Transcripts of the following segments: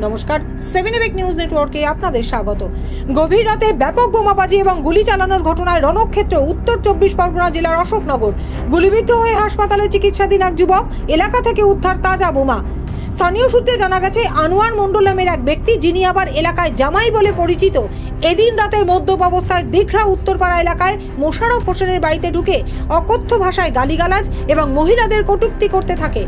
নমস্কার, 7 নিউজ নেটওয়ার্কে আপনাদের স্বাগত। গভীর রাতে ব্যাপক বোমাবাজি এবং গুলি চালানোর ঘটনায় রণক্ষেত্র উত্তর 24 পরগনা জেলার অশোকনগর। গুলিবিদ্ধ হয়ে হাসপাতালে চিকিৎসাধীন এক যুবক, এলাকা থেকে উদ্ধার তাজা বোমা। স্থানীয় সূত্রে জানা গেছে, আনোয়ার মণ্ডল নামের এক ব্যক্তি, যিনি আবার এলাকায় জামাই বলে পরিচিত, এদিন রাতের মদ্যপ অবস্থায় দীঘা উত্তরপাড়া এলাকায় মোশাররফ হোসেনের বাড়িতে ঢুকে অকথ্য ভাষায় গালিগালাজ এবং মহিলাদের কটূক্তি করতে থাকে।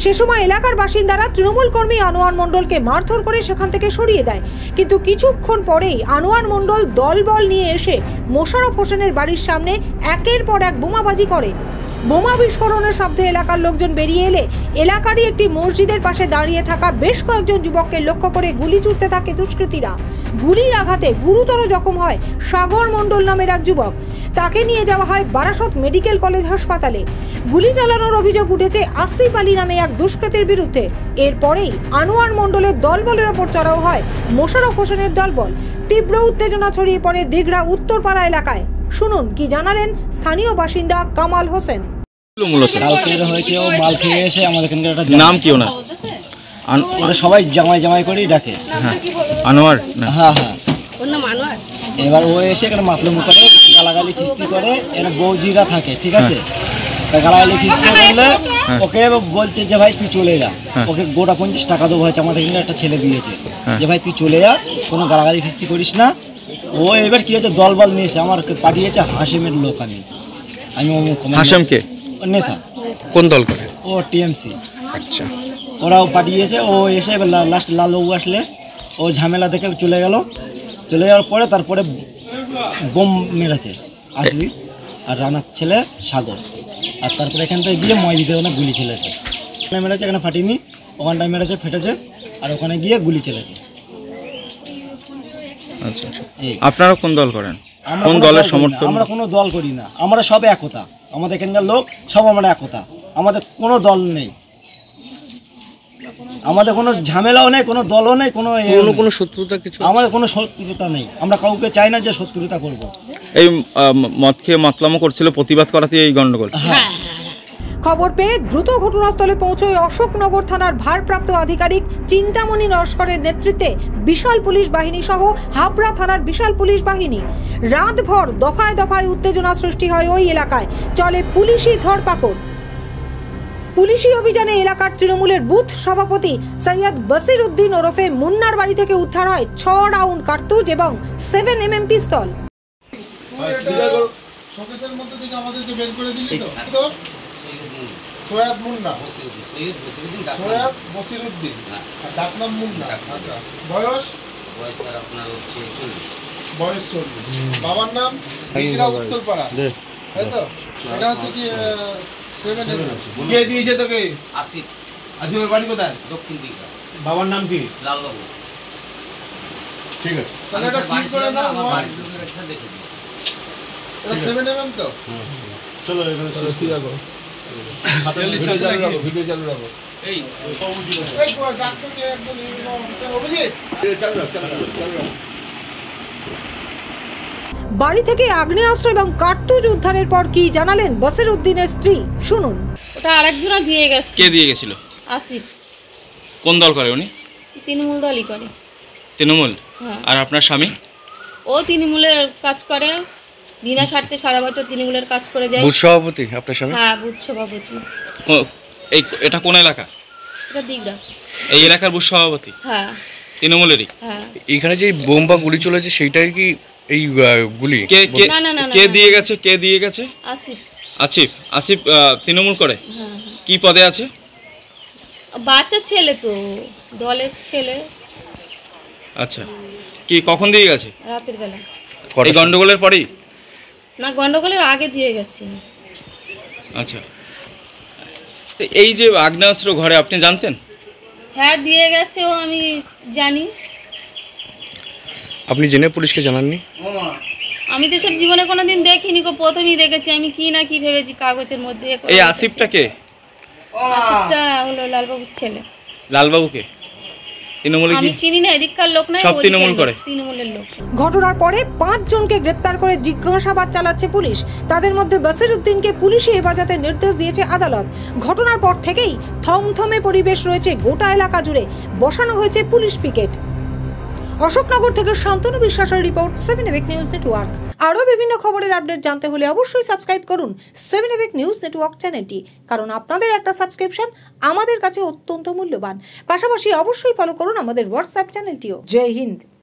সে সময় এলাকার বাসিন্দারা তৃণমূল কর্মী আনোয়ার মণ্ডলকে মারধর করে সেখান থেকে সরিয়ে দেয়। কিন্তু কিছুক্ষণ পরেই আনোয়ার মণ্ডল দলবল নিয়ে এসে মোশাররফ হোসেনের বাড়ির সামনে একের পর এক বোমাবাজি করে। বোমা বিস্ফোরণের শব্দে এলাকার লোকজন বেরিয়ে এলে এলাকারই একটি মসজিদের পাশে দাঁড়িয়ে থাকা বেশ কয়েকজন যুবককে লক্ষ্য করে গুলি ছুড়তে থাকে দুষ্কৃতীরা। গুলির আঘাতে গুরুতর জখম হয় সাগর মণ্ডল নামের এক যুবক। তাকে নিয়ে যাওয়া হয় বারাসত মেডিকেল কলেজ হাসপাতালে। গুলি চালানোর অভিযোগ উঠেছে আসিফ আলী নামে এক দুষ্কৃতীর বিরুদ্ধে। এরপরেই আনোয়ার মণ্ডলের দলবলের ওপর চড়াও হয় মোশাররফ হোসেনের দলবল। তীব্র উত্তেজনা ছড়িয়ে পড়ে দীঘা উত্তরপাড়া এলাকায়। শুনুন কি জানালেন স্থানীয় বাসিন্দা কামাল হোসেন। মাল খেয়ে এসে আমাদের নাম কি ওনার? ওরা সবাই জামাই জামাই করেই ডাকে। আনোয়ার? হ্যাঁ হ্যাঁ, এবার ও এসে এখানে মাতলুম করে, গালাগালি খিস্তি করে। এরা বৌজিরা থাকে, ঠিক আছে, গালাগালি খিস্তি করলে ওকে বলছে যে ভাই তুই চলে যা, ওকে গোটা 50 টাকা দেবো হয়েছে। আমাদের এখানে একটা ছেলে দিয়েছে যে ভাই তুই চলে যা, কোনো গালাগালি খিস্তি করিস না। ও এবার কি হয়েছে, দলবল নিয়েছে, আমার পাঠিয়েছে হাসেমের লোক। আমি হাসেমকে নেতা। কোন দল করে? ও টিএমসি। আচ্ছা, ওরাও পাঠিয়েছে। ও এসে লাস্ট লালবাবু আসলে ও ঝামেলা দেখে চলে গেল। চলে যাওয়ার পরে তারপরে বোম মেরেছে আসবি আর রানার ছেলে সাগর। আর তারপরে এখান থেকে গিয়ে ময়দিতে ওখানে গুলি চলেছে। ওখানে মেরেছে, এখানে ফাটিনি, ওখানটায় মেরেছে, ফেটেছে, আর ওখানে গিয়ে গুলি চলেছে। আচ্ছা আচ্ছা, আপনারা কোন দল করেন? কোন দলের সমর্থন? আমরা কোনো দল করি না, আমরা সব একতা। আমাদের এখানকার লোক সব আমরা একতা, আমাদের কোনো দল নেই, আমাদের কোনো ঝামেলাও নেই, কোনো দলও নেই, কোনো শত্রুতা কিছু, আমাদের কোনো শত্রুতা নেই। আমরা কাউকে চাই না যে শত্রুতা করব। এই মদ খেয়ে মাতলামো করছিল, প্রতিবাদ করাতে এই গন্ডগোল। হ্যাঁ, খবর পেয়ে দ্রুত ঘটনাস্থলে পৌঁছয় অশোকনগর থানার ভারপ্রাপ্ত আধিকারিক চিন্তামণি নস্করের নেতৃত্বে বিশাল পুলিশ বাহিনী সহ হাবড়া থানার বিশাল পুলিশ বাহিনী। রাতভর দফায় দফায় উত্তেজনা সৃষ্টি হয় ওই এলাকায়। চলে পুলিশি ধরপাকড়। পুলিশি অভিযানে এলাকার তৃণমূলের বুথ সভাপতি সৈয়দ বসির উদ্দিন ওরফে মুন্নার বাড়ি থেকে উদ্ধার হয় 6 রাউন্ড কার্তুজ এবং 7mm পিস্তল। সৈয়দ মুন্না, সৈয়দ বসির উদ্দিন, ডাক নাম মুন্না। আচ্ছা, বয়স আপনার হচ্ছে 40। বয়স 40। বাবার নাম দীঘা উত্তরপাড়া, তাই তো? এটা হচ্ছে কি 7 কে দিয়েছে তোকে? আসিফ। আসিফের বাড়ি কোথায়? দক্ষিণ দীঘা। বাবার নাম কি? লালবাবু। ঠিক আছে, তাহলে এটা সিল করে নাও। বাড়ির লোকের একটা দেখে দিয়েছে। এটা 7mm তো? চলো এখানে চলো সিধা করো। ভিডিও চালু রাখো। এই ডাক্তারকে একদম অভিজিৎ চালু রাখো। বাড়ি থেকে আগ্নেয়াস্ত্র এবং কার্তুজ উদ্ধারের পর কি জানালেন বসির উদ্দিনের স্ত্রী, শুনুন। ওটা আরেকজনা দিয়ে গেছে। কে দিয়ে গেছিল? আসিফ। কোন দল করে উনি? তৃণমূল দলই করে। তৃণমূল? হ্যাঁ। আর আপনার স্বামী? ও তৃণমূলের কাজ করে, বিনা স্বার্থে সারা বছর তৃণমূলের কাজ করে যায়। বুথ সভাপতি আপনার স্বামী? হ্যাঁ, বুথ সভাপতি। এটা কোন এলাকা? এটা দীঘা। এই এলাকার বুথ সভাপতি? হ্যাঁ, তৃণমূলেরই। হ্যাঁ। এখানে যে বোম বা গুলি চলেছে সেইটাই কি এই গুলি? কে দিয়ে গেছে? কে দিয়ে গেছে? আসিফ। আসিফ? আসিফ তৃণমূল করে? হ্যাঁ। কি পদে আছে? বাচ্চা ছেলে তো, দলের ছেলে। আচ্ছা, কি কখন দিয়ে গেছে? রাতের বেলা। এই গন্ডগোলের পরেই? না, গন্ডগোলের আগে দিয়ে গেছে। আচ্ছা, তো এই যে আগ্নেয়াস্ত্র ঘরে আপনি জানতেন? হ্যাঁ, দিয়ে গেছে, ও আমি জানি। আপনি জেনে পুলিশকে জানাননি? আমি তো সব জীবনে কোনোদিন দেখিনি, প্রথমেই দেখেছি। আমি কি না কি ভেবেছি কাগজের মধ্যে। এই আসিফটা কে? আসিফটা হলো লালবাবুর ছেলে। লালবাবুকে? তৃণমূলে আমি চিনি না, এদিককার লোক নয়, সব তৃণমূল করে, তৃণমূলের লোক। ঘটনার পরে 5 জনকে গ্রেপ্তার করে জিজ্ঞাসাবাদ চালাচ্ছে পুলিশ। তাদের মধ্যে বসিরউদ্দিনকে পুলিশি হেফাজতের নির্দেশ দিয়েছে আদালত। ঘটনার পর থেকেই থমথমে পরিবেশ রয়েছে গোটা এলাকা জুড়ে। বসানো হয়েছে পুলিশ পিকেট। অশোকনগর থেকে শান্তনু বিশ্বাসের রিপোর্ট, 7 এবিক নিউজ নেটওয়ার্ক। আরও বিভিন্ন খবরের আপডেট জানতে হলে অবশ্যই সাবস্ক্রাইব করুন 7 এবিক নিউজ নেটওয়ার্ক চ্যানেলটি, কারণ আপনাদের একটা সাবস্ক্রিপশন আমাদের কাছে অত্যন্ত মূল্যবান। পাশাপাশি অবশ্যই ফলো করুন আমাদের হোয়াটসঅ্যাপ চ্যানেলটিও। জয় হিন্দ।